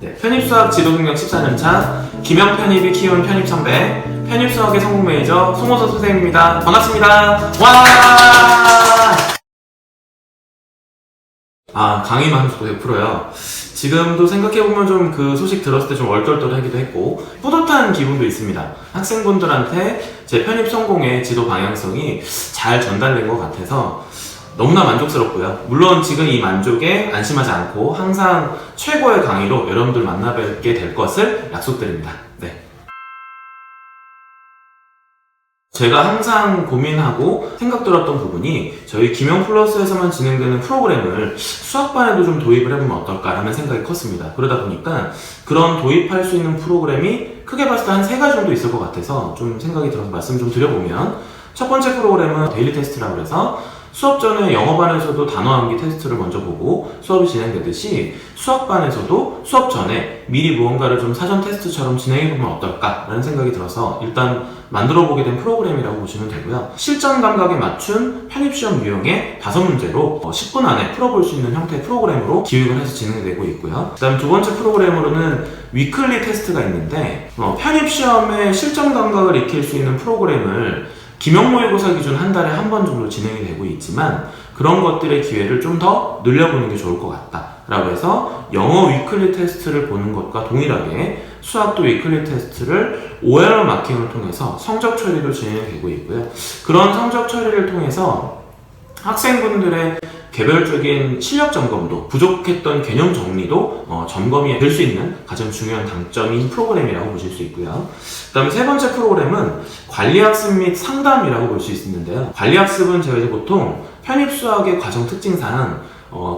네, 편입수학 지도경력 14년차 김영 편입이 키운 편입 선배 편입수학의 성공 매니저 송호서 선생님입니다. 반갑습니다. 와! 강의 만족도 100%요. 지금도 생각해보면 좀 그 소식 들었을 때 좀 얼떨떨하기도 했고 뿌듯한 기분도 있습니다. 학생분들한테 제 편입 성공의 지도 방향성이 잘 전달된 것 같아서 너무나 만족스럽고요. 물론 지금 이 만족에 안심하지 않고 항상 최고의 강의로 여러분들 만나뵙게 될 것을 약속드립니다. 네. 제가 항상 고민하고 생각 들었던 부분이 저희 김영플러스에서만 진행되는 프로그램을 수학반에도 좀 도입을 해보면 어떨까라는 생각이 컸습니다. 그러다 보니까 그런 도입할 수 있는 프로그램이 크게 봤을 때 한 3가지 정도 있을 것 같아서 좀 생각이 들어서 말씀 좀 드려보면, 첫 번째 프로그램은 데일리 테스트라고 해서 수업 전에 영어반에서도 단어 암기 테스트를 먼저 보고 수업이 진행되듯이 수학반에서도 수업 전에 미리 무언가를 좀 사전 테스트처럼 진행해보면 어떨까라는 생각이 들어서 일단 만들어보게 된 프로그램이라고 보시면 되고요. 실전 감각에 맞춘 편입시험 유형의 5문제로 10분 안에 풀어볼 수 있는 형태의 프로그램으로 기획을 해서 진행되고 있고요. 그 다음 두 번째 프로그램으로는 위클리 테스트가 있는데 편입시험의 실전 감각을 익힐 수 있는 프로그램을 기명 모의고사 기준 한 달에 한 번 정도 진행이 되고 있지만 그런 것들의 기회를 좀 더 늘려보는 게 좋을 것 같다 라고 해서 영어 위클리 테스트를 보는 것과 동일하게 수학도 위클리 테스트를 OLR 마킹을 통해서 성적 처리도 진행이 되고 있고요. 그런 성적 처리를 통해서 학생분들의 개별적인 실력 점검도, 부족했던 개념 정리도 점검이 될 수 있는 가장 중요한 강점인 프로그램이라고 보실 수 있고요. 그 다음에 세 번째 프로그램은 관리학습 및 상담이라고 볼 수 있는데요. 관리학습은 제가 이제 보통 편입수학의 과정 특징상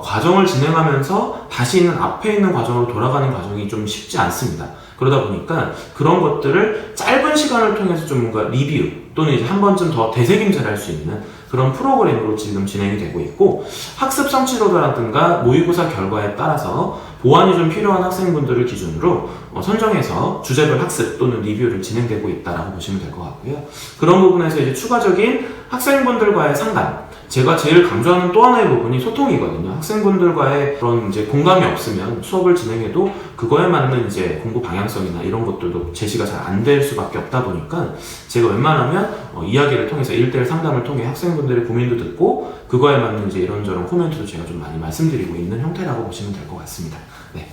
과정을 진행하면서 다시 있는 앞에 있는 과정으로 돌아가는 과정이 좀 쉽지 않습니다. 그러다 보니까 그런 것들을 짧은 시간을 통해서 좀 뭔가 리뷰 또는 이제 한 번쯤 더 되새김질할 수 있는 그런 프로그램으로 지금 진행이 되고 있고, 학습 성취도라든가 모의고사 결과에 따라서 보완이 좀 필요한 학생분들을 기준으로 선정해서 주제별 학습 또는 리뷰를 진행되고 있다라고 보시면 될 것 같고요. 그런 부분에서 이제 추가적인 학생분들과의 상담, 제가 제일 강조하는 또 하나의 부분이 소통이거든요. 학생분들과의 그런 이제 공감이 없으면 수업을 진행해도 그거에 맞는 이제 공부 방향성이나 이런 것들도 제시가 잘 안 될 수밖에 없다 보니까 제가 웬만하면 이야기를 통해서 1대1 상담을 통해 학생분들의 고민도 듣고 그거에 맞는 이제 이런저런 코멘트도 제가 좀 많이 말씀드리고 있는 형태라고 보시면 될 것 같습니다. 네.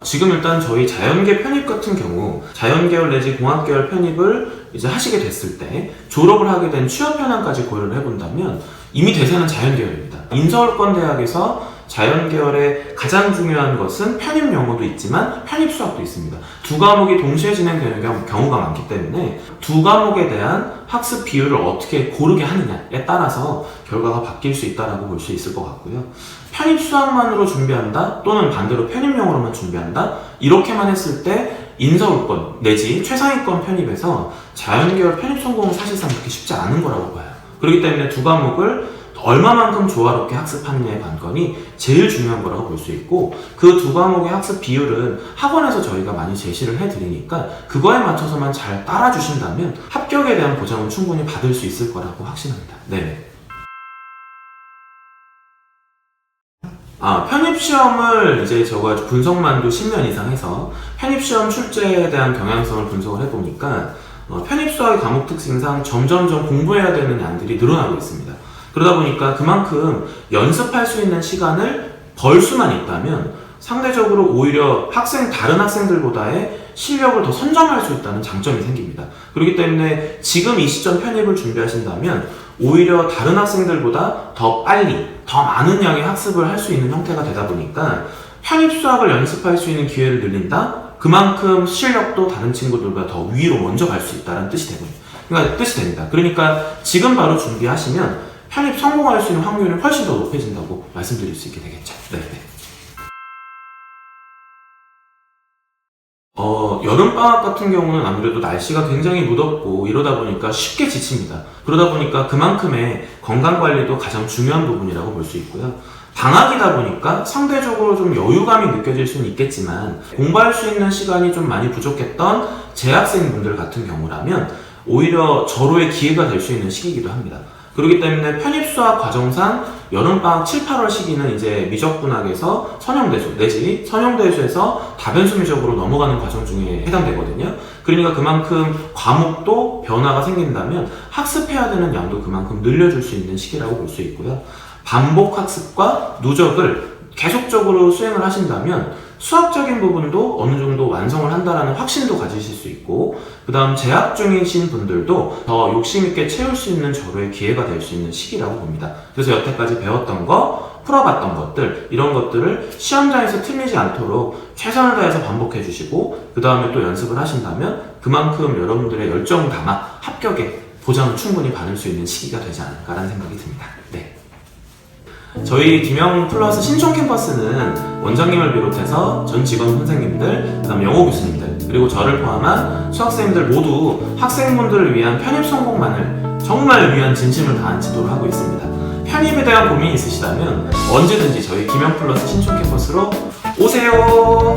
지금 일단 저희 자연계 편입 같은 경우 자연계열 내지 공학계열 편입을 이제 하시게 됐을 때 졸업을 하게 된 취업 현황까지 고려를 해본다면 이미 대세는 자연계열입니다. 인서울권대학에서 자연계열의 가장 중요한 것은 편입 영어도 있지만 편입 수학도 있습니다. 두 과목이 동시에 진행되는 경우가 많기 때문에 두 과목에 대한 학습 비율을 어떻게 고르게 하느냐에 따라서 결과가 바뀔 수 있다고 볼 수 있을 것 같고요. 편입 수학만으로 준비한다 또는 반대로 편입 영어로만 준비한다 이렇게만 했을 때 인서울권 내지 최상위권 편입에서 자연계열 편입 성공은 사실상 그렇게 쉽지 않은 거라고 봐요. 그렇기 때문에 두 과목을 얼마만큼 조화롭게 학습하느냐의 관건이 제일 중요한 거라고 볼 수 있고, 그 두 과목의 학습 비율은 학원에서 저희가 많이 제시를 해드리니까 그거에 맞춰서만 잘 따라주신다면 합격에 대한 보장은 충분히 받을 수 있을 거라고 확신합니다. 네. 편입시험을 이제 저가 분석만도 10년 이상 해서 편입시험 출제에 대한 경향성을 분석을 해보니까 편입수학의 과목 특징상 점점점 공부해야 되는 양들이 늘어나고 있습니다. 그러다 보니까 그만큼 연습할 수 있는 시간을 벌 수만 있다면 상대적으로 오히려 다른 학생들보다의 실력을 더 선점할 수 있다는 장점이 생깁니다. 그렇기 때문에 지금 이 시점 편입을 준비하신다면 오히려 다른 학생들보다 더 빨리, 더 많은 양의 학습을 할 수 있는 형태가 되다 보니까 편입 수학을 연습할 수 있는 기회를 늘린다? 그만큼 실력도 다른 친구들보다 더 위로 먼저 갈 수 있다는 뜻이 됩니다. 그러니까 지금 바로 준비하시면 편입 성공할 수 있는 확률이 훨씬 더 높아진다고 말씀드릴 수 있게 되겠죠. 네. 여름방학 같은 경우는 아무래도 날씨가 굉장히 무덥고 이러다 보니까 쉽게 지칩니다. 그러다 보니까 그만큼의 건강관리도 가장 중요한 부분이라고 볼 수 있고요. 방학이다 보니까 상대적으로 좀 여유감이 느껴질 수는 있겠지만 공부할 수 있는 시간이 좀 많이 부족했던 재학생분들 같은 경우라면 오히려 절호의 기회가 될 수 있는 시기이기도 합니다. 그렇기 때문에 편입수학 과정상 여름방학 7, 8월 시기는 이제 미적분학에서 선형대수 내지 선형대수에서 다변수 미적으로 넘어가는 과정 중에 해당되거든요. 그러니까 그만큼 과목도 변화가 생긴다면 학습해야 되는 양도 그만큼 늘려줄 수 있는 시기라고 볼 수 있고요. 반복 학습과 누적을 계속적으로 수행을 하신다면 수학적인 부분도 어느 정도 완성을 한다는 확신도 가지실 수 있고, 그 다음 재학 중이신 분들도 더 욕심있게 채울 수 있는 절호의 기회가 될 수 있는 시기라고 봅니다. 그래서 여태까지 배웠던 거, 풀어봤던 것들, 이런 것들을 시험장에서 틀리지 않도록 최선을 다해서 반복해 주시고, 그 다음에 또 연습을 하신다면 그만큼 여러분들의 열정 담아 합격에 보장을 충분히 받을 수 있는 시기가 되지 않을까라는 생각이 듭니다. 네. 저희 김영 플러스 신촌 캠퍼스는 원장님을 비롯해서 전 직원 선생님들, 그 다음 영어 교수님들, 그리고 저를 포함한 수학생님들 모두 학생분들을 위한 편입 성공만을 정말 위한 진심을 다한 지도를 하고 있습니다. 편입에 대한 고민이 있으시다면 언제든지 저희 김영 플러스 신촌 캠퍼스로 오세요!